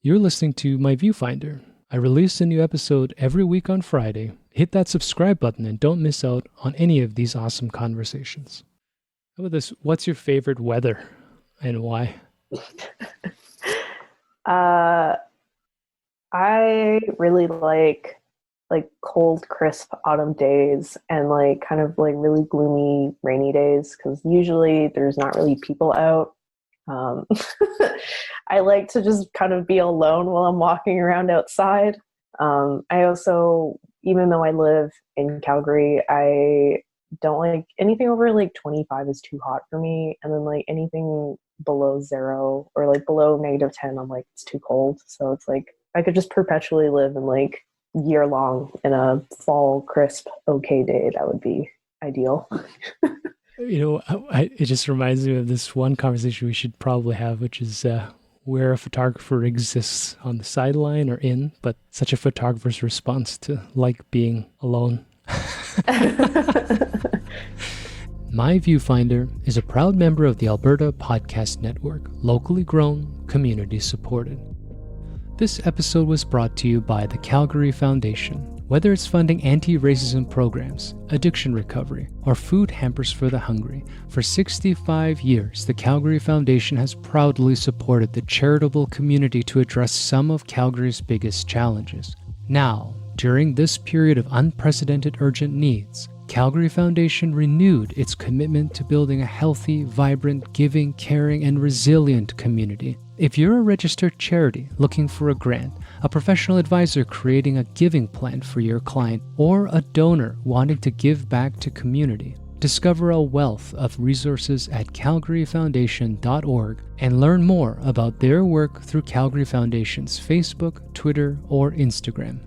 You're listening to my Viewfinder. I release a new episode every week on Friday. Hit that subscribe button and don't miss out on any of these awesome conversations. How about this? What's your favorite weather and why? Uh, I really like cold, crisp autumn days and like kind of like really gloomy, rainy days because usually there's not really people out. Um, I like to just kind of be alone while I'm walking around outside. I also, even though I live in Calgary, I don't like anything over like 25 is too hot for me. And then like anything below zero or like below -10, I'm like, it's too cold. So it's like I could just perpetually live in like year long in a fall, crisp, okay day. That would be ideal. It just reminds me of this one conversation we should probably have, which is where a photographer exists on the sideline or in, but such a photographer's response to like being alone. My Viewfinder is a proud member of the Alberta Podcast Network, locally grown, community supported. This episode was brought to you by the Calgary Foundation. Whether it's funding anti-racism programs, addiction recovery, or food hampers for the hungry, for 65 years, the Calgary Foundation has proudly supported the charitable community to address some of Calgary's biggest challenges. Now, during this period of unprecedented urgent needs, Calgary Foundation renewed its commitment to building a healthy, vibrant, giving, caring, and resilient community. If you're a registered charity looking for a grant, a professional advisor creating a giving plan for your client, or a donor wanting to give back to community, discover a wealth of resources at calgaryfoundation.org and learn more about their work through Calgary Foundation's Facebook, Twitter, or Instagram.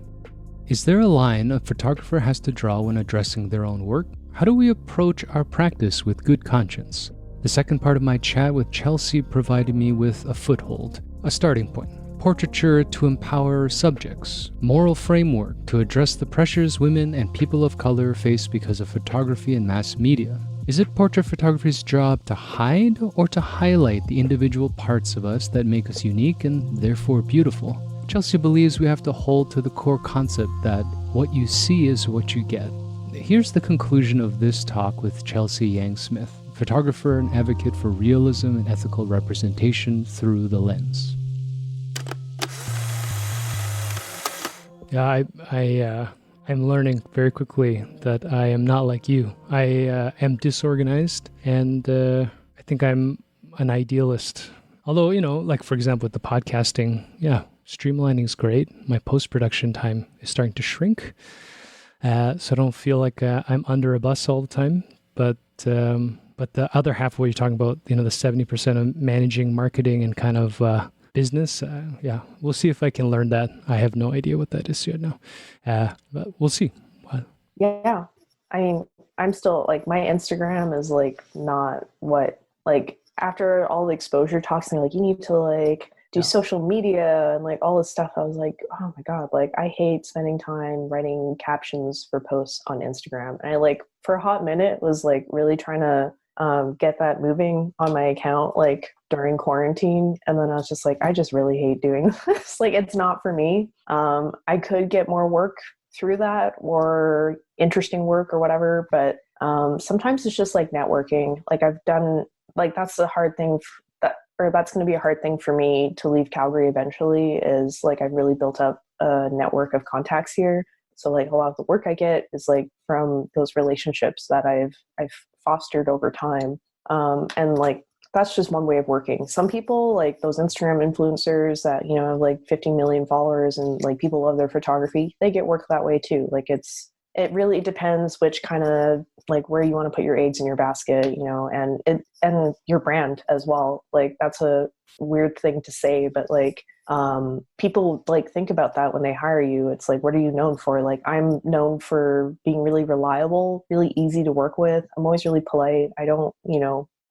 Is there a line a photographer has to draw when addressing their own work? How do we approach our practice with good conscience? The second part of my chat with Chelsea provided me with a foothold, a starting point. Portraiture to empower subjects, moral framework to address the pressures women and people of color face because of photography and mass media. Is it portrait photography's job to hide or to highlight the individual parts of us that make us unique and therefore beautiful? Chelsea believes we have to hold to the core concept that what you see is what you get. Here's the conclusion of this talk with Chelsea Yang Smith, photographer and advocate for realism and ethical representation through the lens. Yeah, I'm learning very quickly that I am not like you. I am disorganized, and I think I'm an idealist. Although, like for example, with the podcasting, streamlining is great. My post-production time is starting to shrink, so I don't feel like I'm under a bus all the time. But the other half of what you're talking about, the 70% of managing marketing and kind of business, we'll see if I can learn that. I have no idea what that is yet now, but we'll see. Yeah. I mean, I'm still like, my Instagram is like not what, like after all the exposure talks and like, you need to like do social media and like all this stuff. I was like, oh my God, like I hate spending time writing captions for posts on Instagram. And I like for a hot minute was like really trying to get that moving on my account like during quarantine. And then I was just like, I just really hate doing this. Like, it's not for me. I could get more work through that or interesting work or whatever. But sometimes it's just like networking. Like I've done, like that's the hard thing that's going to be a hard thing for me to leave Calgary eventually is like I've really built up a network of contacts here. So like a lot of the work I get is like from those relationships that I've fostered over time. And like that's just one way of working. Some people like those Instagram influencers that, have like 15 million followers and like people love their photography, they get work that way too. Like it really depends which kind of like where you want to put your eggs in your basket, and your brand as well. Like that's a weird thing to say, but like people like think about that when they hire you. It's like, what are you known for? Like I'm known for being really reliable, really easy to work with. I'm always really polite. I don't,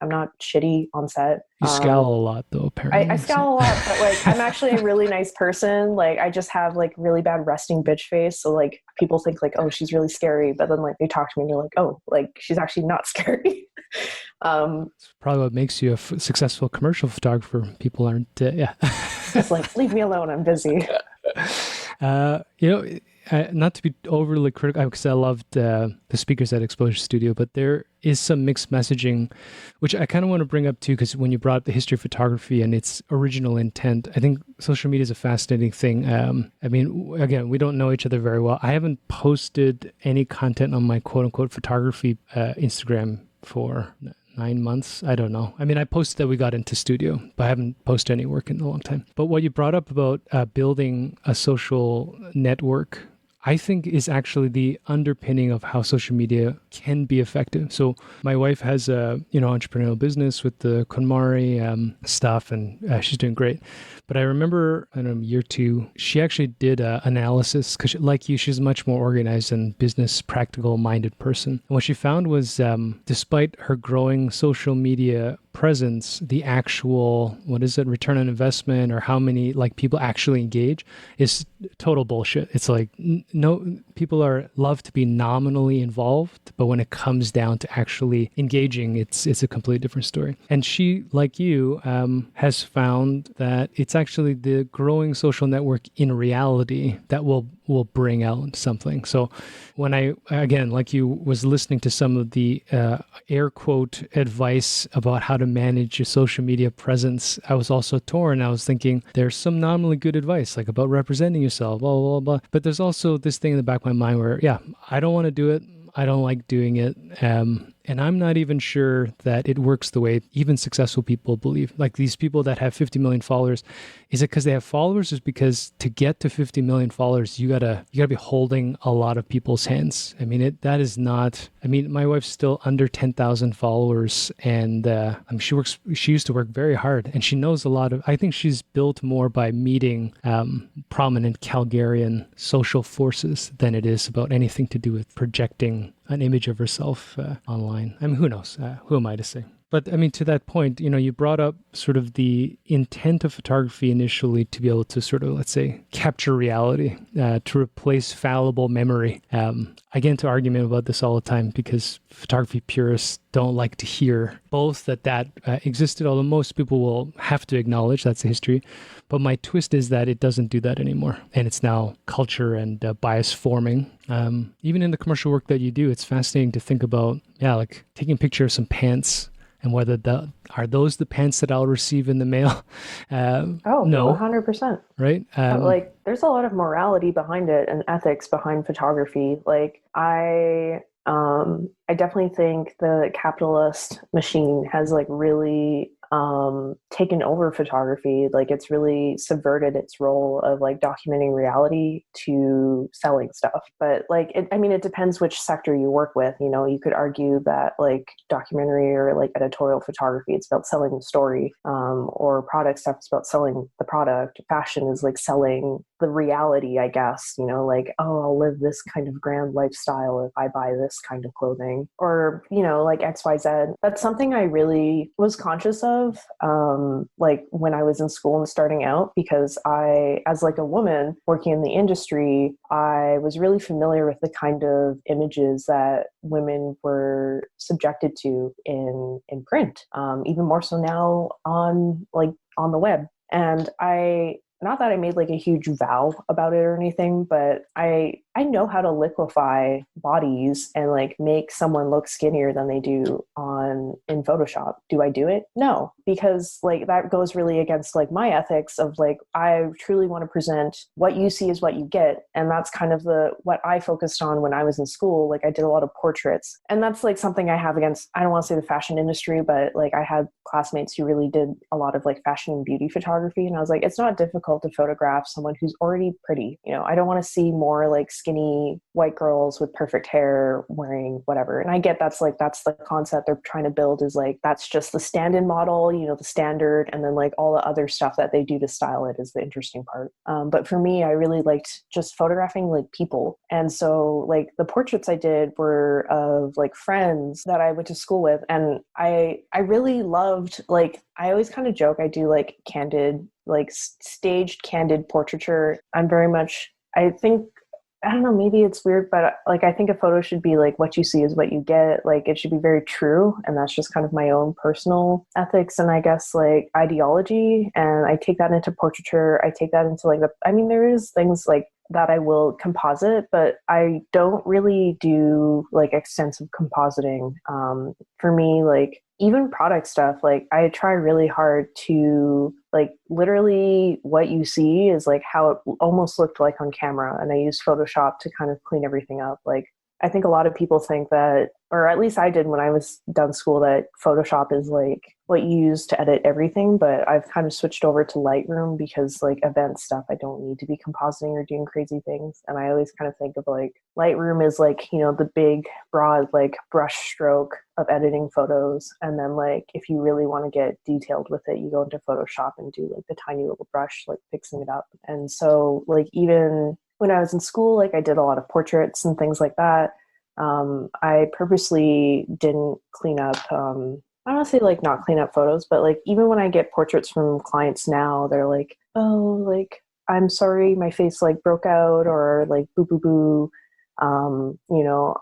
I'm not shitty on set. You scowl a lot though, apparently. I scowl a lot, but like I'm actually a really nice person. Like I just have like really bad resting bitch face. So like people think like, oh, she's really scary. But then like they talk to me and they're like, oh, like she's actually not scary. It's probably what makes you a successful commercial photographer. People aren't, It's like, leave me alone, I'm busy. You know, not to be overly critical, because I loved the speakers at Exposure Studio, but there is some mixed messaging, which I kind of want to bring up too, because when you brought up the history of photography and its original intent, I think social media is a fascinating thing. I mean, again, we don't know each other very well. I haven't posted any content on my quote unquote photography Instagram for 9 months. I don't know. I mean, I posted that we got into studio, but I haven't posted any work in a long time. But what you brought up about building a social network, I think is actually the underpinning of how social media can be effective. So my wife has a entrepreneurial business with the KonMari stuff, and she's doing great. But I remember in a year or two, she actually did an analysis because, like you, she's a much more organized and business practical minded person. And what she found was, despite her growing social media presence, the actual, return on investment or how many like people actually engage is total bullshit. It's like no, people love to be nominally involved, but when it comes down to actually engaging, it's a completely different story. And she, like you, has found that it's actually the growing social network in reality that will bring out something. So when I, again, like you, was listening to some of the air quote advice about how to manage your social media presence, I was also torn. I was thinking there's some nominally good advice, like about representing yourself, blah, blah, blah. But there's also this thing in the back of my mind where, yeah, I don't want to do it. I don't like doing it. And I'm not even sure that it works the way even successful people believe. Like these people that have 50 million followers, is it because they have followers, or is it because to get to 50 million followers, you gotta be holding a lot of people's hands? I mean, that is not. I mean, my wife's still under 10,000 followers, and she used to work very hard, and she knows a lot of. I think she's built more by meeting prominent Calgarian social forces than it is about anything to do with projecting an image of herself online. I mean, who knows? Who am I to say? But I mean, to that point, you brought up sort of the intent of photography initially to be able to sort of, let's say, capture reality, to replace fallible memory. I get into argument about this all the time because photography purists don't like to hear both that existed, although most people will have to acknowledge that's the history. But my twist is that it doesn't do that anymore. And it's now culture and bias forming. Even in the commercial work that you do, it's fascinating to think about, like taking a picture of some pants and whether are those the pants that I'll receive in the mail? No. 100%. Right? Like, there's a lot of morality behind it and ethics behind photography. Like, I definitely think the capitalist machine has like really taken over photography. Like it's really subverted its role of like documenting reality to selling stuff. But like, it depends which sector you work with. You could argue that like documentary or like editorial photography, it's about selling the story, or product stuff is about selling the product. Fashion is like selling the reality, I guess, like, oh, I'll live this kind of grand lifestyle if I buy this kind of clothing, or, like XYZ. That's something I really was conscious of, like when I was in school and starting out, because as like a woman working in the industry, I was really familiar with the kind of images that women were subjected to in print, even more so now on the web. And not that I made like a huge vow about it or anything, but I know how to liquefy bodies and like make someone look skinnier than they do in Photoshop. Do I do it? No, because like that goes really against like my ethics of like, I truly want to present what you see is what you get. And that's kind of what I focused on when I was in school. Like I did a lot of portraits, and that's like something I have against, I don't want to say the fashion industry, but like I had classmates who really did a lot of like fashion and beauty photography. And I was like, it's not difficult to photograph someone who's already pretty. I don't want to see more like skinny white girls with perfect hair wearing whatever. And I get that's the concept they're trying to build, is like, that's just the stand-in model, the standard. And then like all the other stuff that they do to style it is the interesting part. But for me, I really liked just photographing like people. And so like the portraits I did were of like friends that I went to school with. And I really loved, like, I always kind of joke, I do like candid, like staged candid portraiture. I'm very much, I think I don't know, maybe it's weird, but like I think a photo should be like what you see is what you get. Like it should be very true. And that's just kind of my own personal ethics and I guess like ideology. And I take that into portraiture. I take that into like I mean, there is things like that I will composite, but I don't really do like extensive compositing. For me, like even product stuff, like I try really hard to like literally what you see is like how it almost looked like on camera. And I use Photoshop to kind of clean everything up. Like I think a lot of people think that, or at least I did when I was done school, that Photoshop is like what you use to edit everything. But I've kind of switched over to Lightroom because like event stuff, I don't need to be compositing or doing crazy things. And I always kind of think of like Lightroom is like, you know, the big broad like brush stroke of editing photos. And then like if you really want to get detailed with it, you go into Photoshop and do like the tiny little brush, like fixing it up. And so like even when I was in school, like I did a lot of portraits and things like that. I purposely didn't clean up, I don't want to say like not clean up photos, but like even when I get portraits from clients now, they're like, oh, like, I'm sorry, my face like broke out or like boo, boo, boo. You know,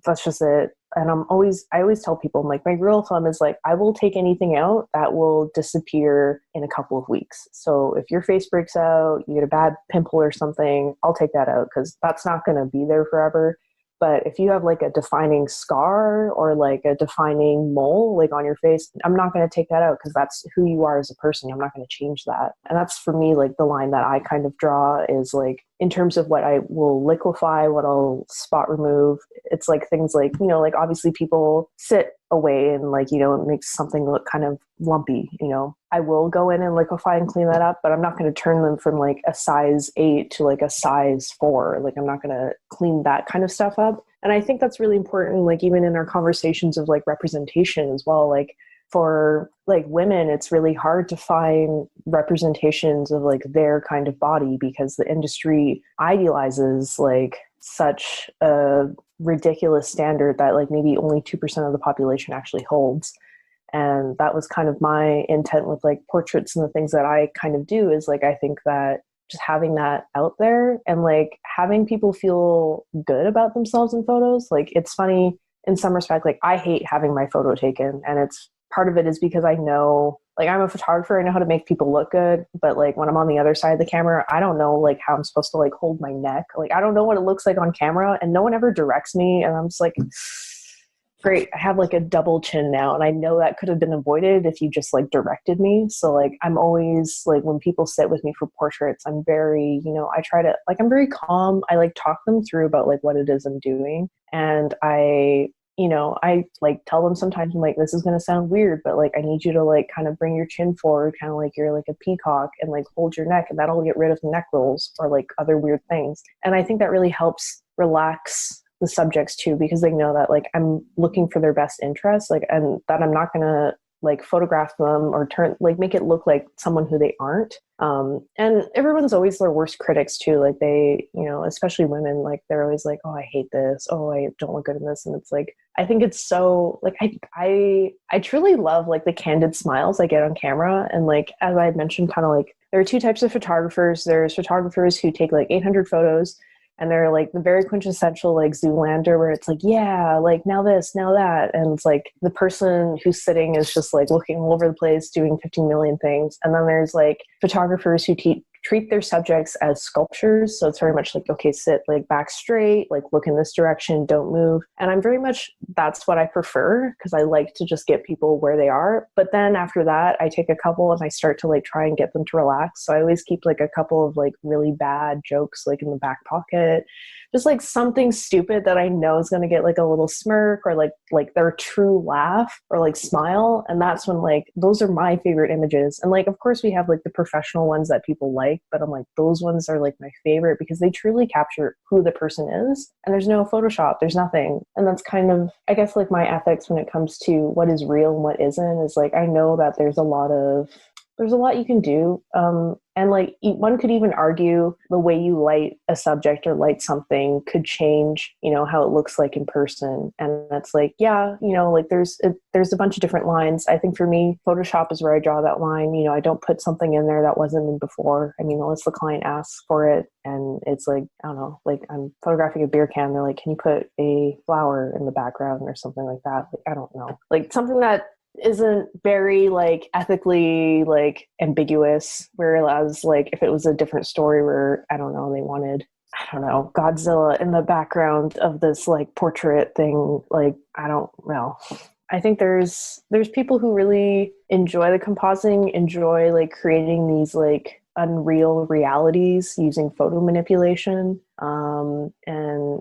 that's just it. And I always tell people, I'm like, my rule of thumb is like, I will take anything out that will disappear in a couple of weeks. So if your face breaks out, you get a bad pimple or something, I'll take that out because that's not going to be there forever. But if you have like a defining scar or like a defining mole like on your face, I'm not going to take that out because that's who you are as a person. I'm not going to change that. And that's for me, like the line that I kind of draw is like in terms of what I will liquefy, what I'll spot remove. It's like things like, you know, like obviously people sit away and like, you know, it makes something look kind of lumpy, you know. I will go in and liquefy and clean that up, but I'm not going to turn them from like a size 8 to like a size 4. Like I'm not going to clean that kind of stuff up. And I think that's really important, like even in our conversations of like representation as well. Like for like women, it's really hard to find representations of like their kind of body because the industry idealizes like such a ridiculous standard that like maybe only 2% of the population actually holds. And that was kind of my intent with like portraits and the things that I kind of do is like, I think that just having that out there and like having people feel good about themselves in photos. Like it's funny in some respect, like I hate having my photo taken. And it's part of it is because I know, like I'm a photographer, I know how to make people look good. But like when I'm on the other side of the camera, I don't know like how I'm supposed to like hold my neck. Like I don't know what it looks like on camera and no one ever directs me. And I'm just like, great, I have like a double chin now and I know that could have been avoided if you just like directed me. So like I'm always like when people sit with me for portraits, I'm very, you know, I try to like I'm very calm. I like talk them through about like what it is I'm doing. And I, you know, I like tell them sometimes I'm like, this is gonna sound weird, but like I need you to like kind of bring your chin forward, kind of like you're like a peacock and like hold your neck and that'll get rid of neck rolls or like other weird things. And I think that really helps relax the subjects too, because they know that like I'm looking for their best interests, like, and that I'm not gonna like photograph them or turn like make it look like someone who they aren't. And everyone's always their worst critics too. Like they, you know, especially women, like they're always like, oh, I hate this. Oh, I don't look good in this. And it's like, I think it's so like, I truly love like the candid smiles I get on camera. And like, as I had mentioned, kind of like there are two types of photographers. There's photographers who take like 800 photos and they're like the very quintessential like Zoolander where it's like, yeah, like now this, now that. And it's like the person who's sitting is just like looking all over the place, doing 15 million things. And then there's like photographers who treat their subjects as sculptures. So it's very much like, okay, sit like back straight, like look in this direction, don't move. And I'm very much, that's what I prefer because I like to just get people where they are. But then after that, I take a couple and I start to like try and get them to relax. So I always keep like a couple of like really bad jokes like in the back pocket, just like something stupid that I know is going to get like a little smirk or like their true laugh or like smile. And that's when like, those are my favorite images. And like, of course we have like the professional ones that people like, but I'm like, those ones are like my favorite because they truly capture who the person is. And there's no Photoshop, there's nothing. And that's kind of, I guess like my ethics when it comes to what is real and what isn't is like, I know that there's a lot of there's a lot you can do. And like one could even argue the way you light a subject or light something could change, how it looks like in person. And that's like, yeah, like there's a bunch of different lines. I think for me, Photoshop is where I draw that line. I don't put something in there that wasn't in before. I mean, unless the client asks for it, and it's like, I don't know, like I'm photographing a beer can. They're like, can you put a flower in the background or something like that? Like, I don't know, like something that isn't very like ethically like ambiguous, whereas like if it was a different story where I don't know, they wanted, I don't know, Godzilla in the background of this like portrait thing, like I don't know. I think there's people who really enjoy the compositing, enjoy like creating these like unreal realities using photo manipulation. And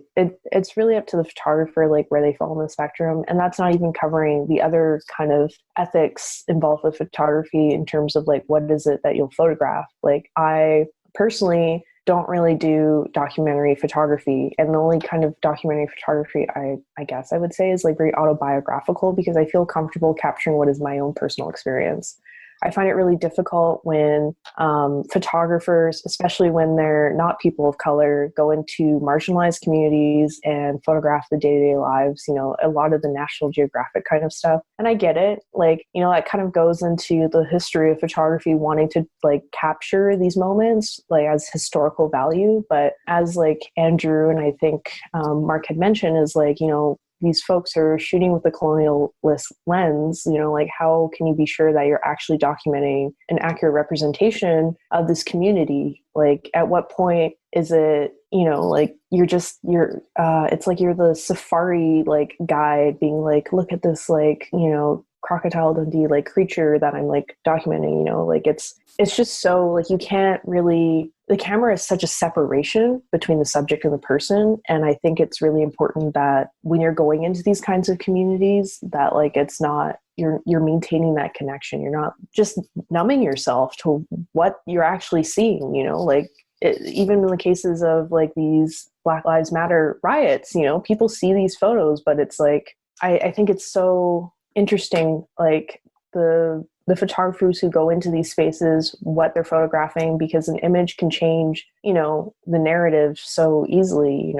it's really up to the photographer, like where they fall on the spectrum. And that's not even covering the other kind of ethics involved with photography in terms of like, what is it that you'll photograph? Like I personally don't really do documentary photography. And the only kind of documentary photography I guess I would say is like very autobiographical, because I feel comfortable capturing what is my own personal experience. I find it really difficult when photographers, especially when they're not people of color, go into marginalized communities and photograph the day-to-day lives, a lot of the National Geographic kind of stuff. And I get it. Like, that kind of goes into the history of photography wanting to like capture these moments like as historical value. But as like Andrew and I think Mark had mentioned, is like, these folks are shooting with the colonialist lens, like how can you be sure that you're actually documenting an accurate representation of this community? Like at what point is it, like it's like you're the safari like guide being like, look at this like, Crocodile Dundee like creature that I'm like documenting, like it's just so like you can't really, the camera is such a separation between the subject and the person. And I think it's really important that when you're going into these kinds of communities that like it's not, you're maintaining that connection. You're not just numbing yourself to what you're actually seeing, like even in the cases of like these Black Lives Matter riots, people see these photos, but it's like, I think it's so interesting, like the photographers who go into these spaces, what they're photographing, because an image can change, the narrative so easily.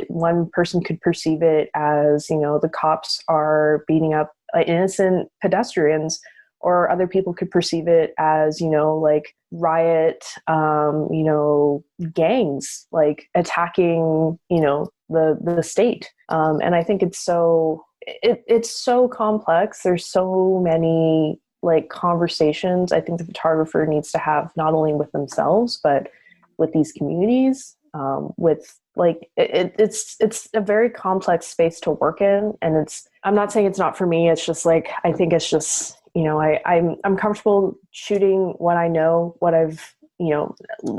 One person could perceive it as, the cops are beating up innocent pedestrians, or other people could perceive it as, like riot, gangs, like attacking, the state. And I think it's so complex. There's so many like conversations I think the photographer needs to have, not only with themselves, but with these communities, with like, it's a very complex space to work in. And I'm not saying it's not for me. It's just like, I think it's just, I'm comfortable shooting what I know, what I've,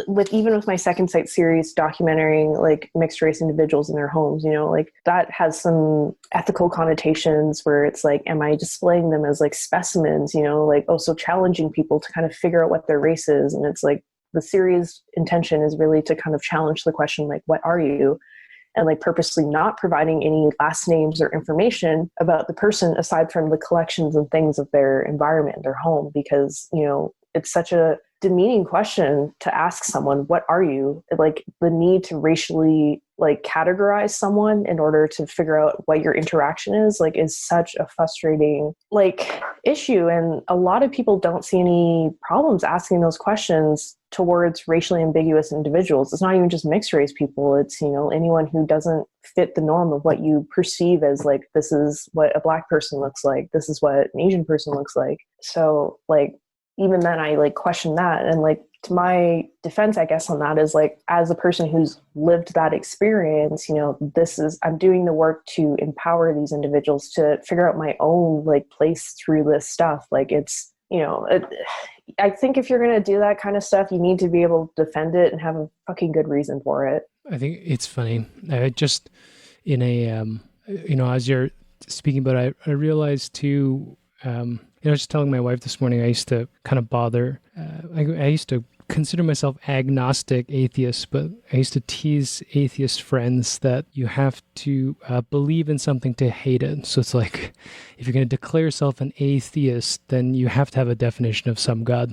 with my Second Sight series, documenting like mixed race individuals in their homes, like that has some ethical connotations where it's like, am I displaying them as like specimens, like also challenging people to kind of figure out what their race is. And it's like the series intention is really to kind of challenge the question, like, what are you? And like purposely not providing any last names or information about the person aside from the collections and things of their environment, their home, because, it's such a demeaning question to ask someone, what are you? Like the need to racially like categorize someone in order to figure out what your interaction is like is such a frustrating like issue. And a lot of people don't see any problems asking those questions towards racially ambiguous individuals. It's not even just mixed race people. It's, anyone who doesn't fit the norm of what you perceive as like, this is what a Black person looks like. This is what an Asian person looks like. So like, even then I like question that. And like, to my defense, I guess on that is like, as a person who's lived that experience, I'm doing the work to empower these individuals to figure out my own like place through this stuff. Like it's, I think if you're going to do that kind of stuff, you need to be able to defend it and have a fucking good reason for it. I think it's funny. I just in a, as you're speaking about it, I realized too, I was just telling my wife this morning, I used to kind of bother, I used to consider myself agnostic atheist, but I used to tease atheist friends that you have to believe in something to hate it. So it's like, if you're going to declare yourself an atheist, then you have to have a definition of some God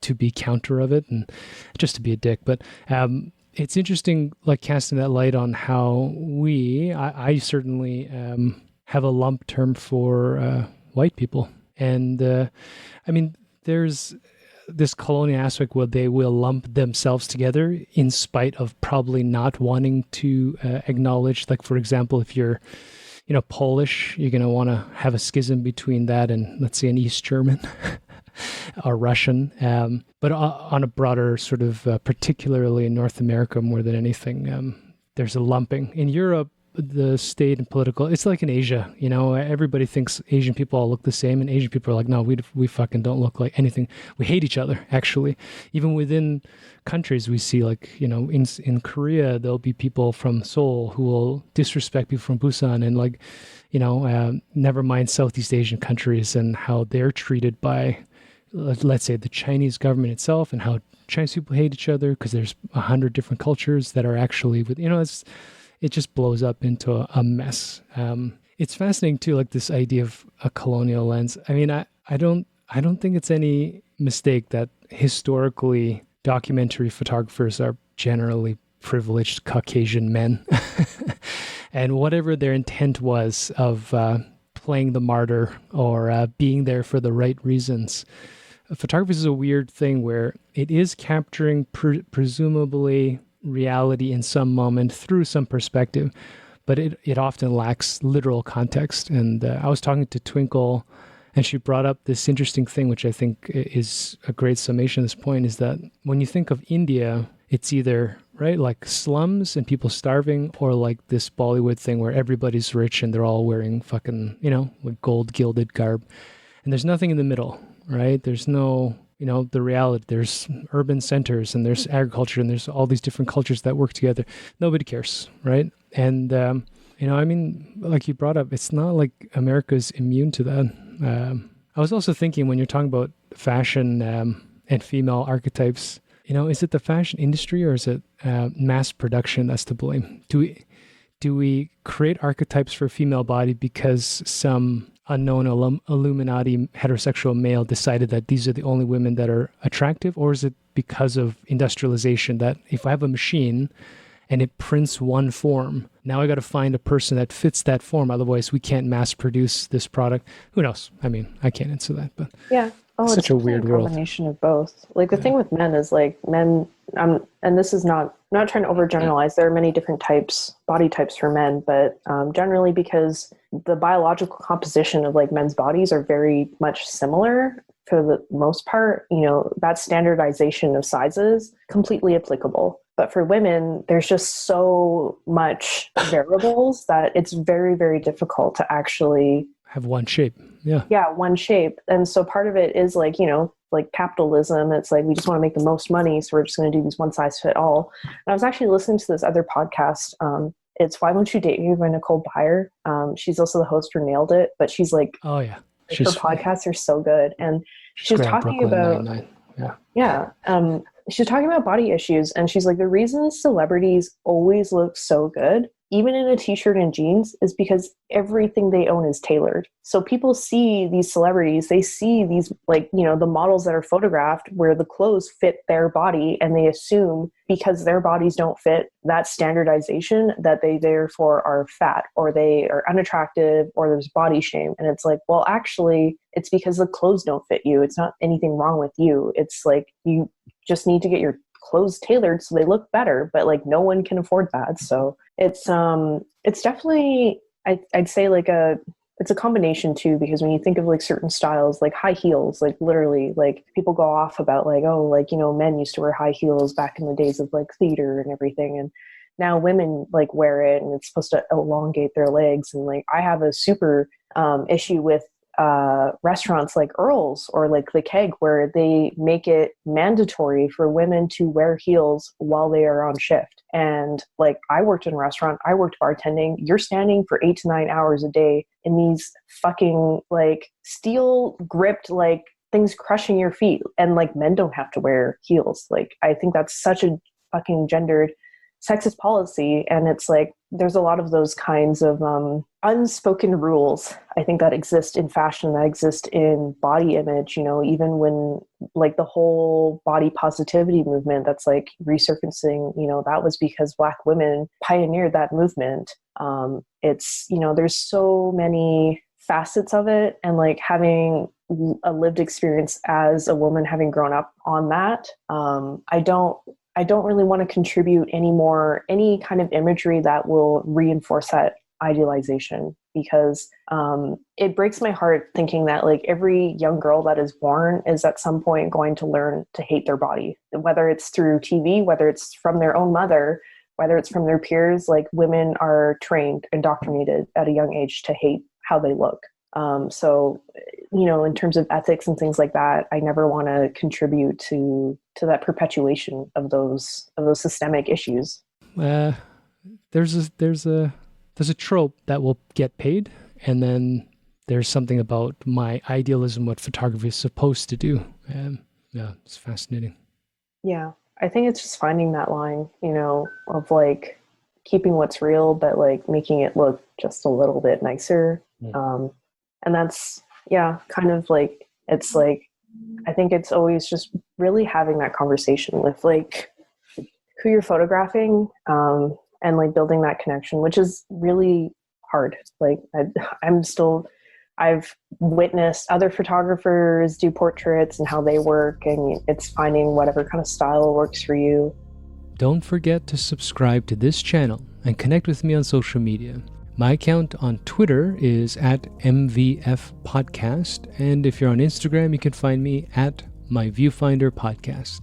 to be counter of it, and just to be a dick. But it's interesting, like casting that light on how I certainly have a lump term for white people. And I mean, there's this colonial aspect where they will lump themselves together in spite of probably not wanting to acknowledge, like, for example, if you're, Polish, you're going to want to have a schism between that and, let's say, an East German or Russian. But on a broader sort of, particularly in North America more than anything, there's a lumping. In Europe, the state and political, it's like in Asia, everybody thinks Asian people all look the same, and Asian people are like, no, we fucking don't look like anything. We hate each other, actually. Even within countries, we see, like, in Korea, there'll be people from Seoul who will disrespect people from Busan, and, like, never mind Southeast Asian countries and how they're treated by, let's say, the Chinese government itself, and how Chinese people hate each other because there's 100 different cultures that are actually with, it just blows up into a mess. It's fascinating too, like this idea of a colonial lens. I mean, I don't think it's any mistake that historically documentary photographers are generally privileged Caucasian men, and whatever their intent was of playing the martyr or being there for the right reasons. Photography is a weird thing where it is capturing presumably reality in some moment through some perspective, but it often lacks literal context. And I was talking to Twinkle, and she brought up this interesting thing, which I think is a great summation of this point, is that when you think of India, it's either, right, like slums and people starving, or like this Bollywood thing where everybody's rich and they're all wearing fucking, like gold gilded garb. And there's nothing in the middle, right? There's no, the reality. There's urban centers and there's agriculture and there's all these different cultures that work together. Nobody cares, right? And, I mean, like you brought up, it's not like America's immune to that. I was also thinking, when you're talking about fashion and female archetypes, is it the fashion industry or is it mass production that's to blame? Do we create archetypes for a female body because some unknown Illuminati heterosexual male decided that these are the only women that are attractive? Or is it because of industrialization that if I have a machine and it prints one form, now I got to find a person that fits that form, otherwise we can't mass produce this product? Who knows? I mean, I can't answer that, but yeah. Oh, it's such a weird world. Combination of both. Like the thing with men is, like, men, and this is not trying to overgeneralize. There are many different body types for men, but generally, because the biological composition of, like, men's bodies are very much similar for the most part, that standardization of sizes completely applicable. But for women, there's just so much variables that it's very, very difficult to actually have one shape. Yeah, one shape. And so part of it is, like, like capitalism. It's like, we just want to make the most money, so we're just going to do these one size fit all. And I was actually listening to this other podcast. It's Why Won't You Date Me by Nicole Byer. She's also the host for Nailed It, but she's like, oh yeah, her podcasts are so good. And she's talking about she's talking about body issues, and she's like, the reason celebrities always look so good, even in a t-shirt and jeans, is because everything they own is tailored. So people see these celebrities, they see these, like, the models that are photographed where the clothes fit their body, and they assume because their bodies don't fit that standardization that they therefore are fat, or they are unattractive, or there's body shame. And it's like, well, actually, it's because the clothes don't fit you. It's not anything wrong with you. It's like, you just need to get your clothes tailored so they look better, but, like, no one can afford that. So it's definitely, I'd say, like, it's a combination too, because when you think of, like, certain styles, like high heels, like, literally, like, people go off about, like, oh, like, men used to wear high heels back in the days of, like, theater and everything, and now women, like, wear it, and it's supposed to elongate their legs. And, like, I have a super issue with restaurants like Earl's or like the Keg, where they make it mandatory for women to wear heels while they are on shift. And, like, I worked in a restaurant, I worked bartending. You're standing for 8 to 9 hours a day in these fucking, like, steel gripped, like, things crushing your feet, and like men don't have to wear heels. Like I think that's such a fucking gendered sexist policy. And it's like there's a lot of those kinds of unspoken rules, I think, that exist in fashion, that exist in body image, even when like the whole body positivity movement that's like resurfacing, that was because Black women pioneered that movement. It's, there's so many facets of it, and like having a lived experience as a woman, having grown up on that, I don't really want to contribute any kind of imagery that will reinforce that idealization, because it breaks my heart thinking that like every young girl that is born is at some point going to learn to hate their body, whether it's through TV, whether it's from their own mother, whether it's from their peers. Like women are trained, indoctrinated at a young age to hate how they look. So, in terms of ethics and things like that, I never want to contribute to that perpetuation of those systemic issues. There's a trope that will get paid, and then there's something about my idealism, what photography is supposed to do. Yeah, it's fascinating. Yeah, I think it's just finding that line, of like keeping what's real, but like making it look just a little bit nicer. And that's, kind of like, it's like, I think it's always just really having that conversation with like who you're photographing, and like building that connection, which is really hard. Like I've witnessed other photographers do portraits and how they work, and it's finding whatever kind of style works for you. Don't forget to subscribe to this channel and connect with me on social media. My account on Twitter is @MVFPodcast, and if you're on Instagram, you can find me @MyViewfinderPodcast.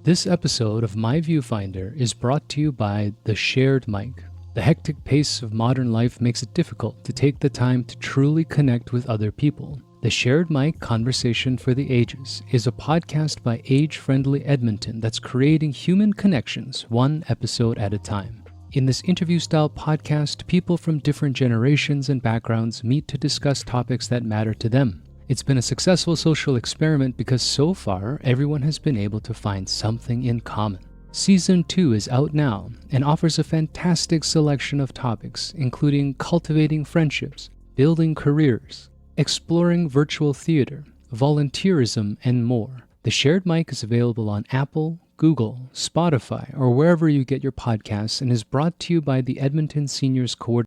This episode of My Viewfinder is brought to you by the shared mic. The hectic pace of modern life makes it difficult to take the time to truly connect with other people. The Shared Mic Conversation for the Ages is a podcast by age-friendly Edmonton that's creating human connections one episode at a time. In this interview-style podcast, people from different generations and backgrounds meet to discuss topics that matter to them. It's been a successful social experiment because so far, everyone has been able to find something in common. Season 2 is out now and offers a fantastic selection of topics, including cultivating friendships, building careers, exploring virtual theater, volunteerism, and more. The Shared Mic is available on Apple, Google, Spotify, or wherever you get your podcasts, and is brought to you by the Edmonton Seniors Coordinator.